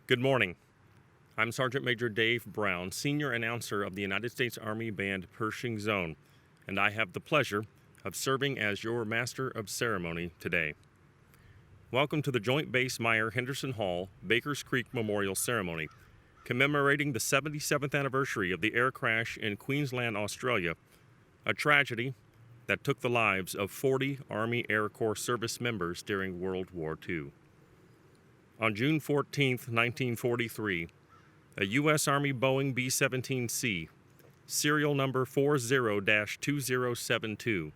Good morning. I'm Sergeant Major Dave Brown, Senior Announcer of the United States Army Band Pershing Zone, and I have the pleasure of serving as your Master of Ceremony today. Welcome to the Joint Base Myer-Henderson Hall Bakers Creek Memorial Ceremony, commemorating the 77th anniversary of the air crash in Queensland, Australia, a tragedy that took the lives of 40 Army Air Corps service members during World War II. On June 14, 1943, a U.S. Army Boeing B-17C, serial number 40-2072,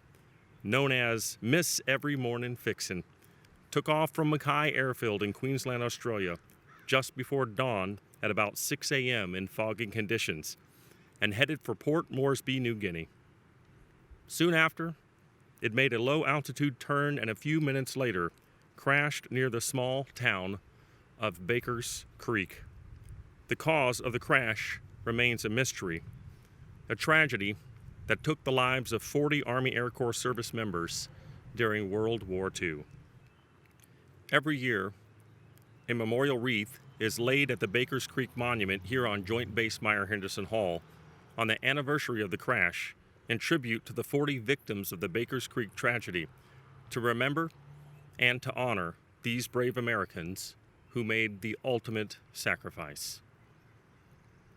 known as Miss Every Mornin' Fixin', took off from Mackay Airfield in Queensland, Australia, just before dawn at about 6 a.m. in foggy conditions, and headed for Port Moresby, New Guinea. Soon after, it made a low-altitude turn and a few minutes later crashed near the small town of Bakers Creek. The cause of the crash remains a mystery, a tragedy that took the lives of 40 Army Air Corps service members during World War II. Every year, a memorial wreath is laid at the Bakers Creek Monument here on Joint Base Myer-Henderson Hall on the anniversary of the crash in tribute to the 40 victims of the Bakers Creek tragedy, to remember and to honor these brave Americans who made the ultimate sacrifice.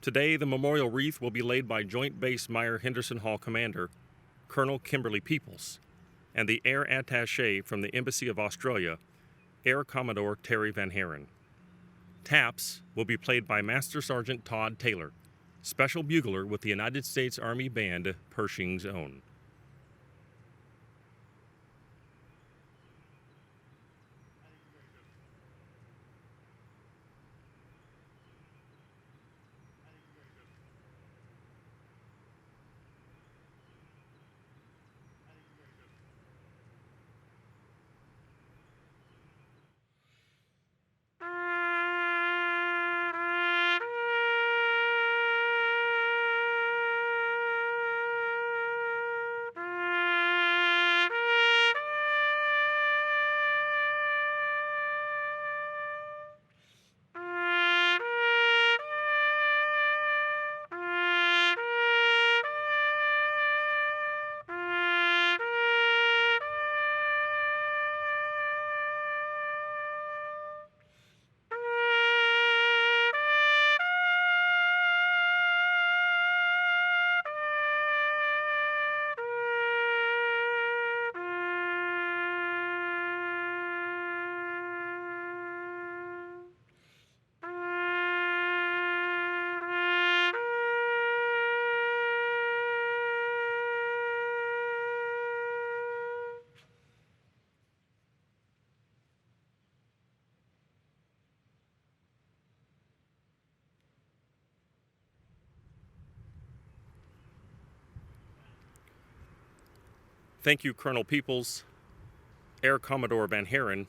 Today, the memorial wreath will be laid by Joint Base Myer-Henderson Hall Commander Colonel Kimberly Peeples and the Air Attaché from the Embassy of Australia, Air Commodore Terry Van Haren. Taps will be played by Master Sergeant Todd Taylor, Special Bugler with the United States Army Band Pershing's Own. Thank you, Colonel Peeples, Air Commodore Van Haren,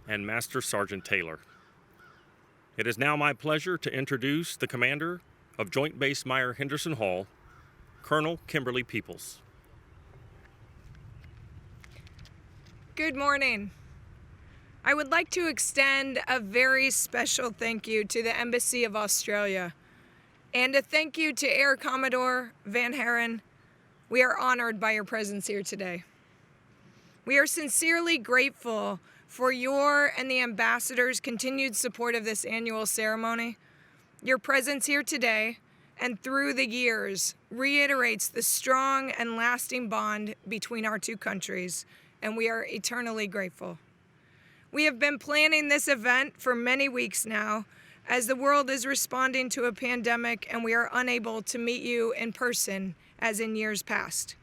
and Master Sergeant Taylor. It is now my pleasure to introduce the commander of Joint Base Myer-Henderson Hall, Colonel Kimberly Peeples. Good morning. I would like to extend a very special thank you to the Embassy of Australia and a thank you to Air Commodore Van Haren. We are honored by your presence here today. We are sincerely grateful for your and the ambassadors' continued support of this annual ceremony. Your presence here today and through the years reiterates the strong and lasting bond between our two countries, and we are eternally grateful. We have been planning this event for many weeks now as the world is responding to a pandemic and we are unable to meet you in person as in years past.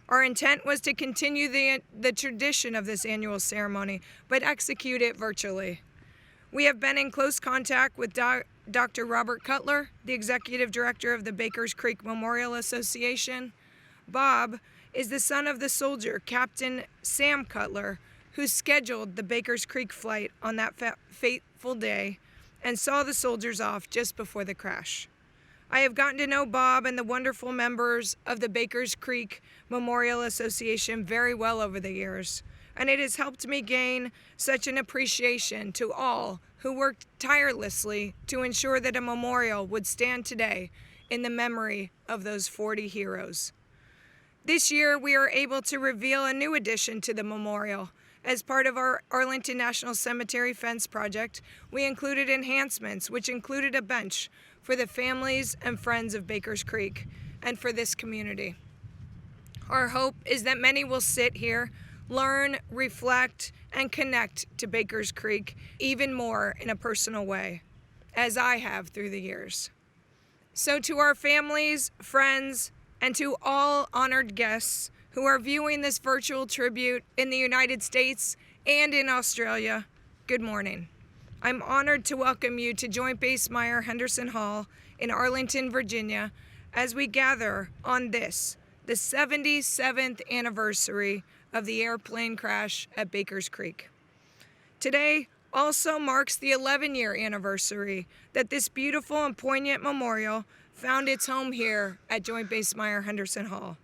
Our intent was to continue the tradition of this annual ceremony, but execute it virtually. We have been in close contact with Dr. Robert Cutler, the Executive Director of the Bakers Creek Memorial Association. Bob is the son of the soldier, Captain Sam Cutler, who scheduled the Bakers Creek flight on that fateful day and saw the soldiers off just before the crash. I have gotten to know Bob and the wonderful members of the Bakers Creek Memorial Association very well over the years. and it has helped me gain such an appreciation to all who worked tirelessly to ensure that a memorial would stand today in the memory of those 40 heroes. This year, we are able to reveal a new addition to the memorial. As part of our Arlington National Cemetery fence project, we included enhancements, which included a bench for the families and friends of Bakers Creek and for this community. Our hope is that many will sit here, learn, reflect, and connect to Bakers Creek even more in a personal way, as I have through the years. So to our families, friends, and to all honored guests who are viewing this virtual tribute in the United States and in Australia, good morning. I'm honored to welcome you to Joint Base Myer-Henderson Hall in Arlington, Virginia, as we gather on this, the 77th anniversary of the airplane crash at Bakers Creek. Today also marks the 11-year anniversary that this beautiful and poignant memorial found its home here at Joint Base Myer-Henderson Hall.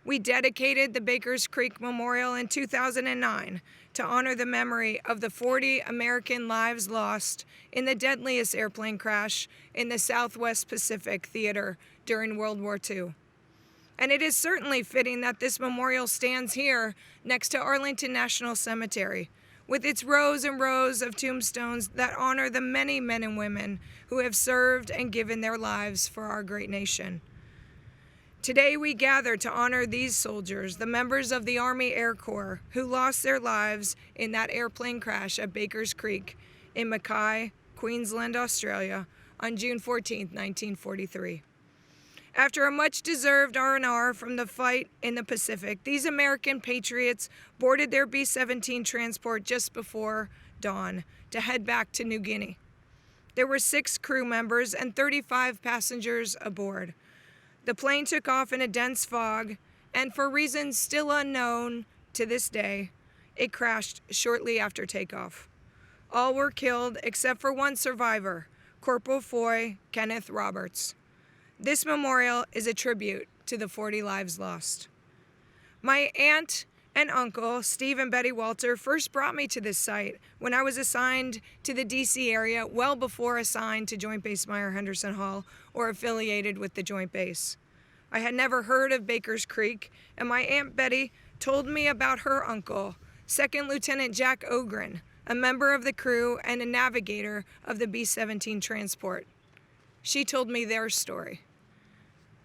We dedicated the Bakers Creek Memorial in 2009 to honor the memory of the 40 American lives lost in the deadliest airplane crash in the Southwest Pacific Theater during World War II. And it is certainly fitting that this memorial stands here next to Arlington National Cemetery, with its rows and rows of tombstones that honor the many men and women who have served and given their lives for our great nation. Today we gather to honor these soldiers, the members of the Army Air Corps who lost their lives in that airplane crash at Bakers Creek in Mackay, Queensland, Australia on June 14, 1943. After a much-deserved R&R from the fight in the Pacific, these American patriots boarded their B-17 transport just before dawn to head back to New Guinea. There were 6 crew members and 35 passengers aboard. The plane took off in a dense fog, and for reasons still unknown to this day, it crashed shortly after takeoff. All were killed except for one survivor, Corporal Foy Kenneth Roberts. This memorial is a tribute to the 40 lives lost. My aunt and uncle, Steve and Betty Walter, first brought me to this site when I was assigned to the DC area well before assigned to Joint Base Myer-Henderson Hall or affiliated with the Joint Base. I had never heard of Bakers Creek, and my Aunt Betty told me about her uncle, Second Lieutenant Jack Ogren, a member of the crew and a navigator of the B-17 transport. She told me their story.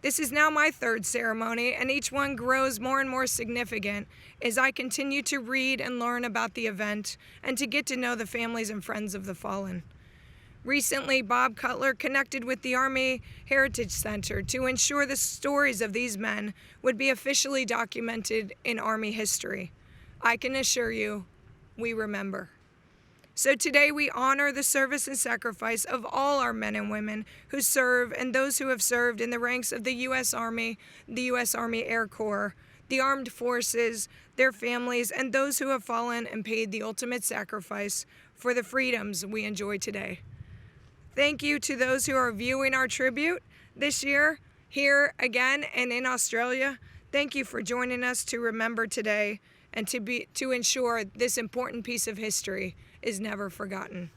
This is now my 3rd ceremony, and each one grows more and more significant as I continue to read and learn about the event and to get to know the families and friends of the fallen. Recently, Bob Cutler connected with the Army Heritage Center to ensure the stories of these men would be officially documented in Army history. I can assure you, we remember. So today we honor the service and sacrifice of all our men and women who serve and those who have served in the ranks of the U.S. Army, the U.S. Army Air Corps, the armed forces, their families, and those who have fallen and paid the ultimate sacrifice for the freedoms we enjoy today. Thank you to those who are viewing our tribute this year, here again and in Australia. Thank you for joining us to remember today and to ensure this important piece of history is never forgotten.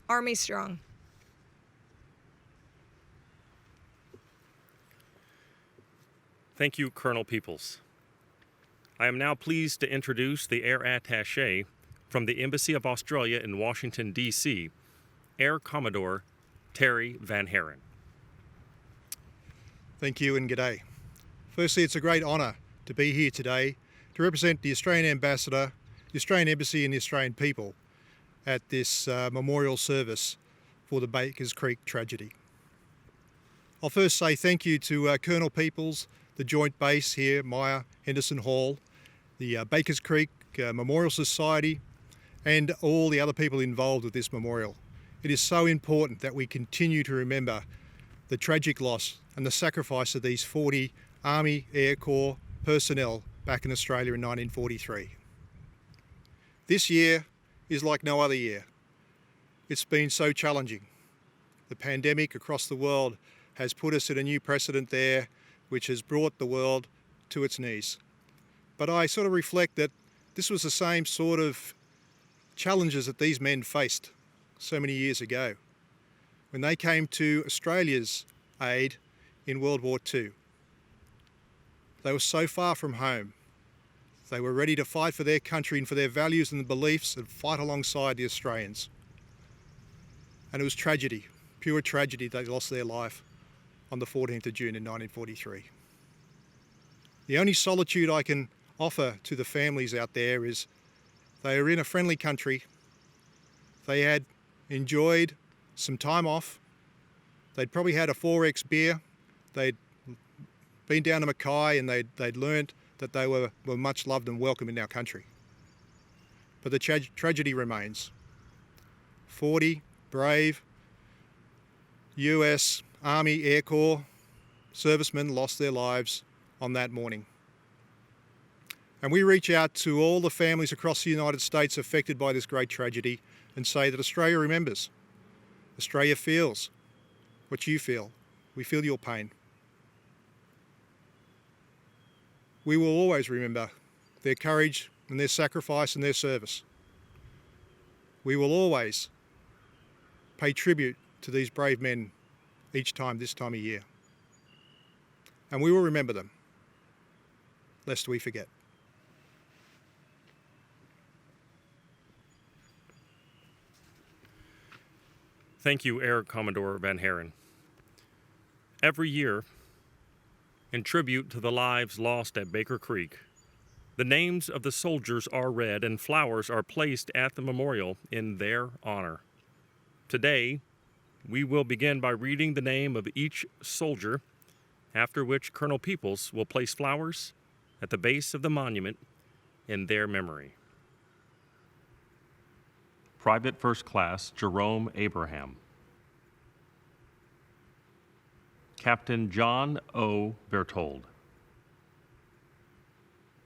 Army strong. Thank you, Colonel Peeples. I am now pleased to introduce the Air Attaché from the Embassy of Australia in Washington, D.C., Air Commodore Terry Van Haren. Thank you and g'day. Firstly, it's a great honour to be here today to represent the Australian Ambassador, the Australian Embassy and the Australian people at this memorial service for the Bakers Creek tragedy. I'll first say thank you to Colonel Peeples, the Joint Base here, Myer-Henderson Hall, the Bakers Creek Memorial Society, and all the other people involved with this memorial. It is so important that we continue to remember the tragic loss and the sacrifice of these 40 Army Air Corps personnel back in Australia in 1943. This year is like no other year. It's been so challenging. The pandemic across the world has put us at a new precedent there, which has brought the world to its knees. But I sort of reflect that This was the same sort of challenges that these men faced so many years ago when they came to Australia's aid in World War II. They were so far from home. They were ready to fight for their country and for their values and beliefs and fight alongside the Australians. And it was tragedy, pure tragedy. They lost their life on the 14th of June in 1943. The only solitude I can offer to the families out there is they are in a friendly country. They had enjoyed some time off. They'd probably had a 4X beer. They'd been down to Mackay and they'd learned that they were much loved and welcome in our country. But the tragedy remains. 40 brave US Army Air Corps servicemen lost their lives on that morning. And we reach out to all the families across the United States affected by this great tragedy and say that Australia remembers. Australia feels what you feel. We feel your pain. We will always remember their courage and their sacrifice and their service. We will always pay tribute to these brave men each time, this time of year. And we will remember them, lest we forget. Thank you, Air Commodore Van Haren. Every year, in tribute to the lives lost at Baker Creek, the names of the soldiers are read and flowers are placed at the memorial in their honor. Today, we will begin by reading the name of each soldier, after which Colonel Peeples will place flowers at the base of the monument in their memory. Private First Class Jerome Abraham. Captain John O. Berthold.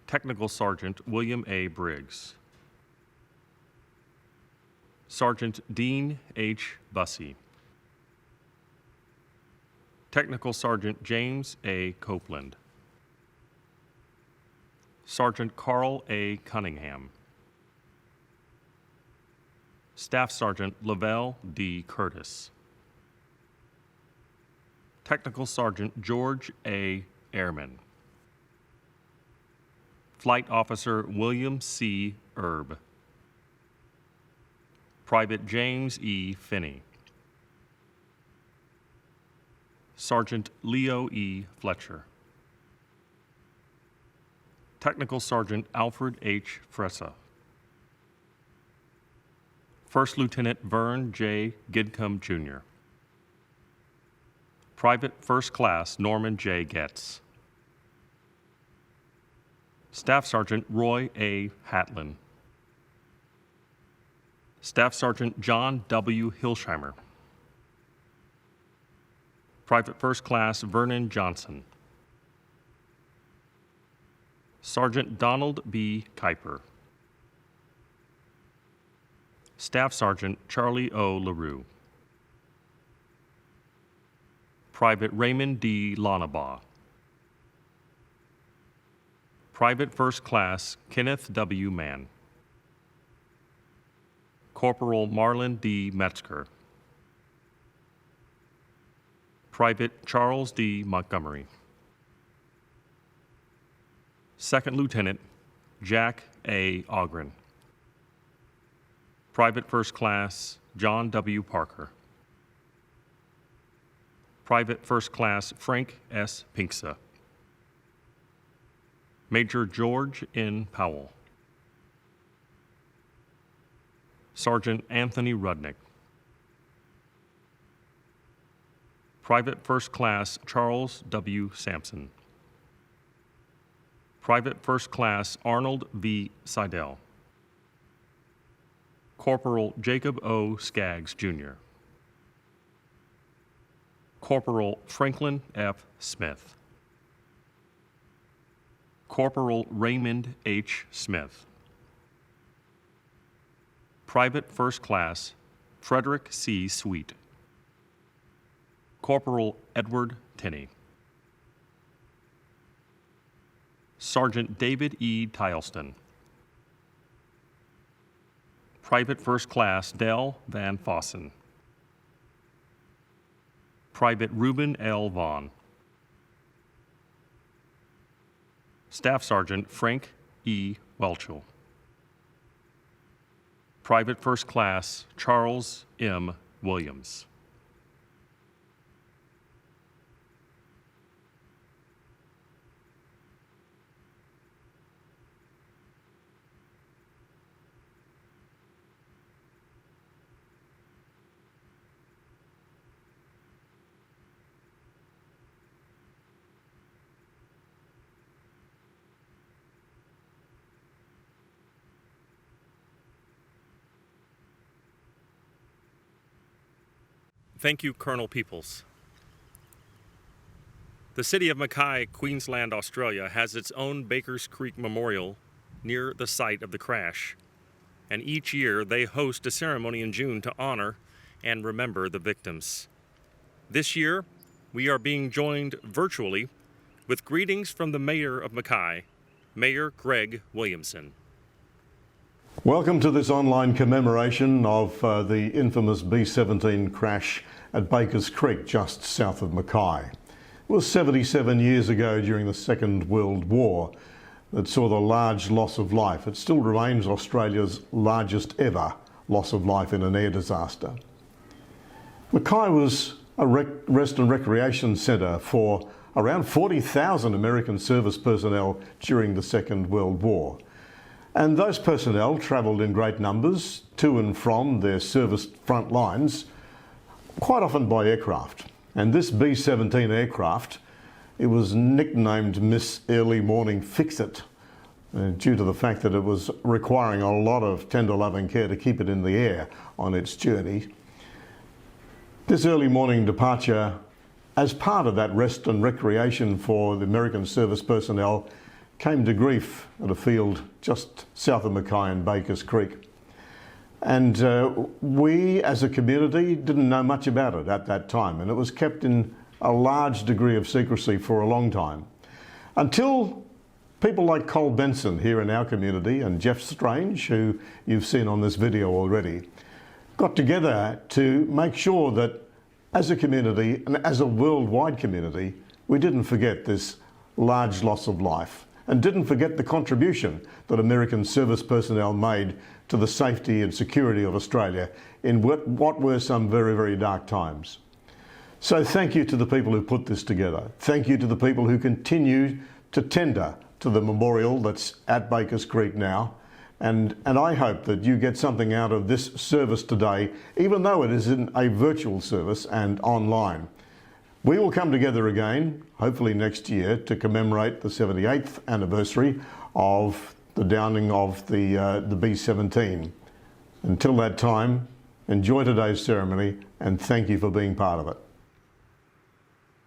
Technical Sergeant William A. Briggs. Sergeant Dean H. Bussey. Technical Sergeant James A. Copeland. Sergeant Carl A. Cunningham. Staff Sergeant Lavelle D. Curtis. Technical Sergeant George A. Ehrman. Flight Officer William C. Erb. Private James E. Finney. Sergeant Leo E. Fletcher. Technical Sergeant Alfred H. Fressa. First Lieutenant Vern J. Gidcombe, Jr. Private First Class Norman J. Getz. Staff Sergeant Roy A. Hatlen. Staff Sergeant John W. Hilsheimer. Private First Class Vernon Johnson. Sergeant Donald B. Kuiper. Staff Sergeant Charlie O. LaRue. Private Raymond D. Lonabaugh. Private First Class Kenneth W. Mann. Corporal Marlon D. Metzger. Private Charles D. Montgomery. Second Lieutenant Jack A. Ogren. Private First Class John W. Parker. Private First Class Frank S. Pinksa. Major George N. Powell. Sergeant Anthony Rudnick. Private First Class Charles W. Sampson. Private First Class Arnold V. Seidel. Corporal Jacob O. Skaggs, Jr. Corporal Franklin F. Smith. Corporal Raymond H. Smith. Private First Class Frederick C. Sweet. Corporal Edward Tenney. Sergeant David E. Tileston. Private First Class Dell Van Fossen, Private Reuben L. Vaughn, Staff Sergeant Frank E. Welchel, Private First Class Charles M. Williams. Thank you, Colonel Peeples. The city of Mackay, Queensland, Australia, has its own Bakers Creek Memorial near the site of the crash, and each year they host a ceremony in June to honor and remember the victims. This year, we are being joined virtually with greetings from the Mayor of Mackay, Mayor Greg Williamson. Welcome to this online commemoration of the infamous B-17 crash at Bakers Creek, just south of Mackay. It was 77 years ago during the Second World War that saw the large loss of life. It still remains Australia's largest ever loss of life in an air disaster. Mackay was a rest and recreation centre for around 40,000 American service personnel during the Second World War. And those personnel travelled in great numbers to and from their service front lines, quite often by aircraft. And this B-17 aircraft, it was nicknamed Miss Early Morning Fix-It, due to the fact that it was requiring a lot of tender loving care to keep it in the air on its journey. This early morning departure, as part of that rest and recreation for the American service personnel, came to grief at a field just south of Mackay and Bakers Creek. And we as a community didn't know much about it at that time, and it was kept in a large degree of secrecy for a long time. Until people like Cole Benson here in our community and Jeff Strange, who you've seen on this video already, got together to make sure that as a community and as a worldwide community, we didn't forget this large loss of life, and didn't forget the contribution that American service personnel made to the safety and security of Australia in what were some very, very dark times. So thank you to the people who put this together. Thank you to the people who continue to tender to the memorial that's at Bakers Creek now. And I hope that you get something out of this service today, even though it is in a virtual service and online. We will come together again, hopefully next year, to commemorate the 78th anniversary of the downing of the B-17. Until that time, enjoy today's ceremony and thank you for being part of it.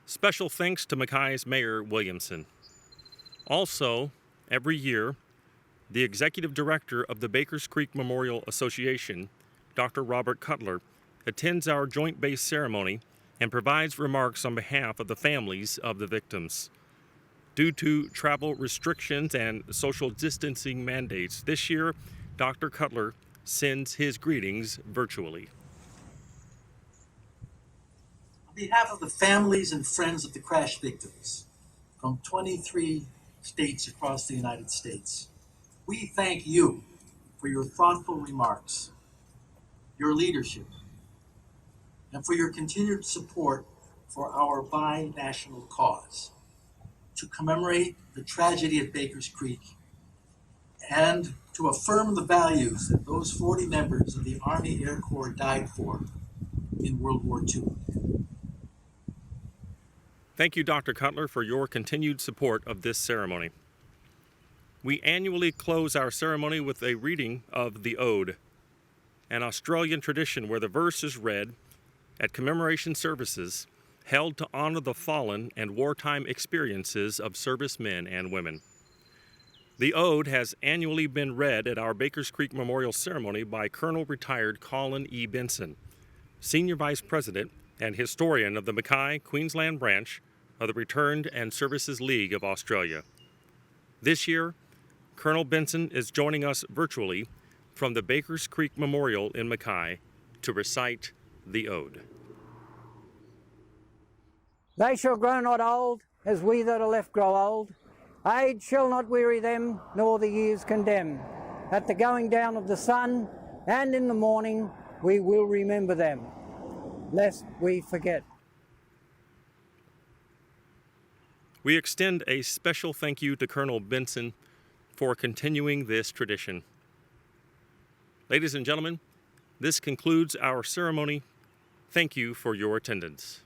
Special thanks to Mackay's Mayor Williamson. Also, every year, the Executive Director of the Bakers Creek Memorial Association, Dr. Robert Cutler, attends our Joint Base ceremony and provides remarks on behalf of the families of the victims. Due to travel restrictions and social distancing mandates, this year, Dr. Cutler sends his greetings virtually. On behalf of the families and friends of the crash victims from 23 states across the United States, we thank you for your thoughtful remarks, your leadership, and for your continued support for our bi-national cause to commemorate the tragedy at Bakers Creek and to affirm the values that those 40 members of the Army Air Corps died for in World War II. Thank you, Dr. Cutler, for your continued support of this ceremony. We annually close our ceremony with a reading of the Ode, an Australian tradition where the verse is read at commemoration services held to honor the fallen and wartime experiences of servicemen and women. The Ode has annually been read at our Bakers Creek Memorial Ceremony by Colonel Retired Colin E. Benson, Senior Vice President and Historian of the Mackay, Queensland branch of the Returned and Services League of Australia. This year, Colonel Benson is joining us virtually from the Bakers Creek Memorial in Mackay to recite the ode. They shall grow not old, as we that are left grow old. Age shall not weary them, nor the years condemn. At the going down of the sun, and in the morning, we will remember them, lest we forget. We extend a special thank you to Colonel Benson for continuing this tradition. Ladies and gentlemen, this concludes our ceremony. Thank you for your attendance.